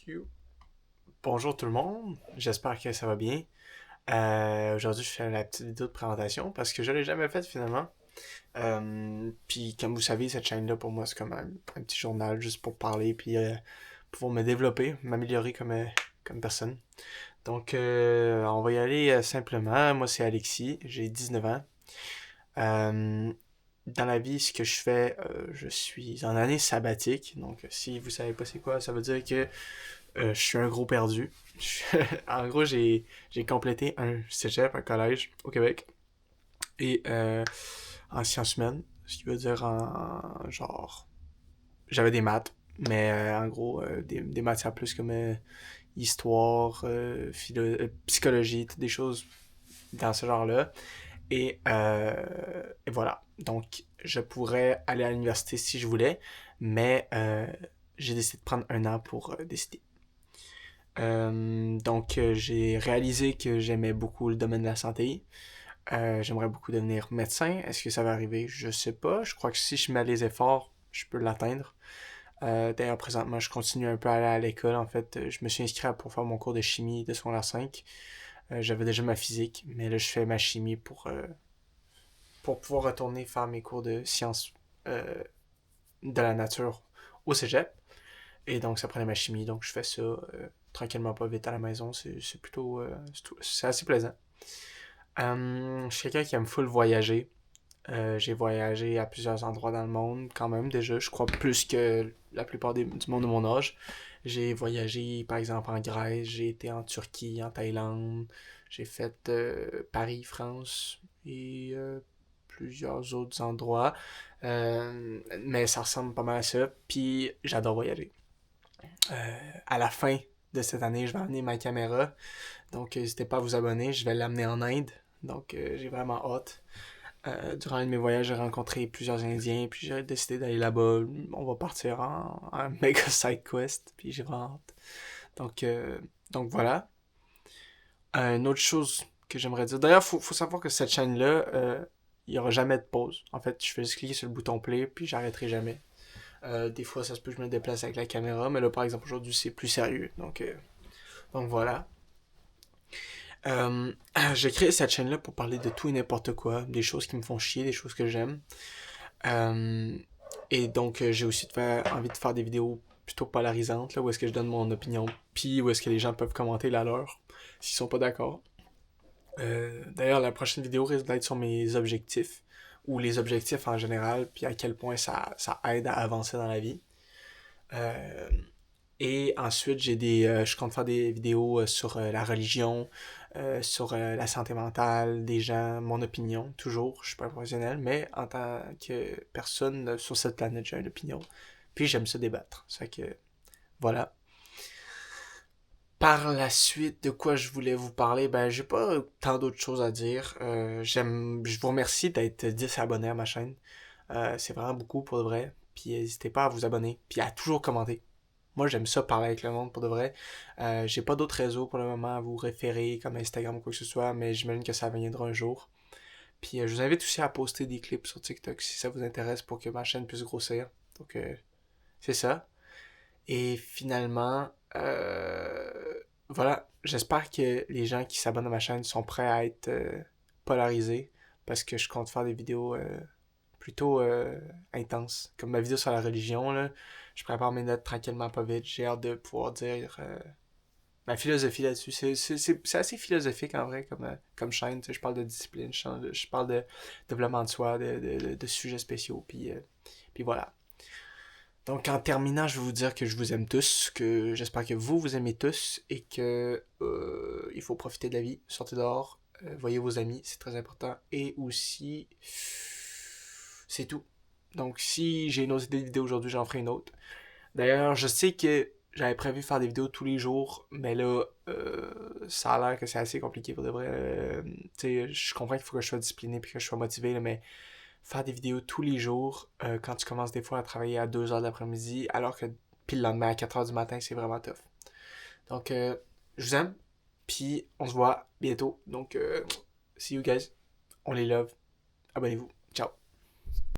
You. Bonjour tout le monde, j'espère que ça va bien. Aujourd'hui, je fais la petite vidéo de présentation parce que je l'ai jamais faite finalement. Puis comme vous savez, cette chaîne-là pour moi c'est comme un petit journal juste pour parler puis pouvoir me développer, m'améliorer comme personne. Donc on va y aller simplement. Moi c'est Alexis, j'ai 19 ans. Euh, dans la vie, ce que je fais, je suis en année sabbatique. Donc si vous savez pas c'est quoi, ça veut dire que je suis un gros perdu. En gros, j'ai complété un cégep, un collège au Québec. Et en sciences humaines, ce qui veut dire en genre. J'avais des maths, mais en gros, des matières plus comme histoire, psychologie, toutes des choses dans ce genre-là. Et voilà. Donc, je pourrais aller à l'université si je voulais, mais j'ai décidé de prendre un an pour décider. Donc, j'ai réalisé que j'aimais beaucoup le domaine de la santé. J'aimerais beaucoup devenir médecin. Est-ce que ça va arriver? Je sais pas. Je crois que si je mets les efforts, je peux l'atteindre. D'ailleurs, présentement, je continue un peu à aller à l'école. En fait, je me suis inscrit pour faire mon cours de chimie de secondaire 5. J'avais déjà ma physique, mais là, je fais ma chimie pour pouvoir retourner faire mes cours de sciences de la nature au cégep. Et donc, ça prenait ma chimie. Donc, je fais ça tranquillement, pas vite à la maison. C'est plutôt. C'est assez plaisant. Je suis quelqu'un qui aime full voyager. J'ai voyagé à plusieurs endroits dans le monde, quand même, déjà. Je crois plus que la plupart du monde de mon âge. J'ai voyagé, par exemple, en Grèce. J'ai été en Turquie, en Thaïlande. J'ai fait Paris, France et plusieurs autres endroits. Mais ça ressemble pas mal à ça. Puis j'adore voyager. À la fin de cette année, je vais amener ma caméra. Donc, n'hésitez pas à vous abonner. Je vais l'amener en Inde. Donc, j'ai vraiment hâte. Durant un de mes voyages, j'ai rencontré plusieurs Indiens. Puis, j'ai décidé d'aller là-bas. On va partir en méga side quest. Puis, j'ai vraiment hâte. Donc, euh, donc voilà. Une autre chose que j'aimerais dire. D'ailleurs, faut savoir que cette chaîne-là, il n'y aura jamais de pause. En fait, je fais juste cliquer sur le bouton play. Puis, j'arrêterai jamais. Des fois, ça se peut que je me déplace avec la caméra. Mais là, par exemple, aujourd'hui, c'est plus sérieux. Donc voilà. Euh, j'ai créé cette chaîne-là pour parler de tout et n'importe quoi, des choses qui me font chier, des choses que j'aime. Euh, et donc, j'ai aussi envie de faire des vidéos plutôt polarisantes, là, où est-ce que je donne mon opinion, puis où est-ce que les gens peuvent commenter la leur, s'ils sont pas d'accord. D'ailleurs, la prochaine vidéo risque d'être sur mes objectifs, ou les objectifs en général, puis à quel point ça aide à avancer dans la vie. Euh, Et ensuite, je compte faire des vidéos sur la religion, sur la santé mentale des gens, mon opinion, toujours. Je suis pas un professionnel, mais en tant que personne sur cette planète, j'ai une opinion. Puis j'aime ça débattre. Ça fait que, voilà. Par la suite, de quoi je voulais vous parler, ben j'ai pas tant d'autres choses à dire. Je vous remercie d'être 10 abonnés à ma chaîne. C'est vraiment beaucoup pour de vrai. Puis n'hésitez pas à vous abonner, puis à toujours commenter. Moi, j'aime ça parler avec le monde pour de vrai. J'ai pas d'autres réseaux pour le moment à vous référer, comme Instagram ou quoi que ce soit, mais j'imagine que ça viendra un jour. Puis je vous invite aussi à poster des clips sur TikTok si ça vous intéresse pour que ma chaîne puisse grossir. Donc, c'est ça. Et finalement, voilà. J'espère que les gens qui s'abonnent à ma chaîne sont prêts à être polarisés parce que je compte faire des vidéos plutôt intenses. Comme ma vidéo sur la religion, là. Je prépare mes notes tranquillement, pas vite. J'ai hâte de pouvoir dire ma philosophie là-dessus. C'est assez philosophique en vrai comme chaîne. Tu sais, je parle de discipline, je parle de développement de soi, de sujets spéciaux. Puis voilà. Donc en terminant, je vais vous dire que je vous aime tous, que j'espère que vous aimez tous et que il faut profiter de la vie, sortez dehors, voyez vos amis, c'est très important. Et aussi, c'est tout. Donc si j'ai une autre idée de vidéo aujourd'hui, j'en ferai une autre. D'ailleurs, je sais que j'avais prévu faire des vidéos tous les jours, mais là, ça a l'air que c'est assez compliqué pour de vrai. Tu sais, je comprends qu'il faut que je sois discipliné et que je sois motivé, là, mais faire des vidéos tous les jours, quand tu commences des fois à travailler à 2 heures de l'après-midi, alors que puis le lendemain à 4 heures du matin, c'est vraiment tough. Donc, je vous aime, puis on se voit bientôt. Donc, see you guys. On les love. Abonnez-vous.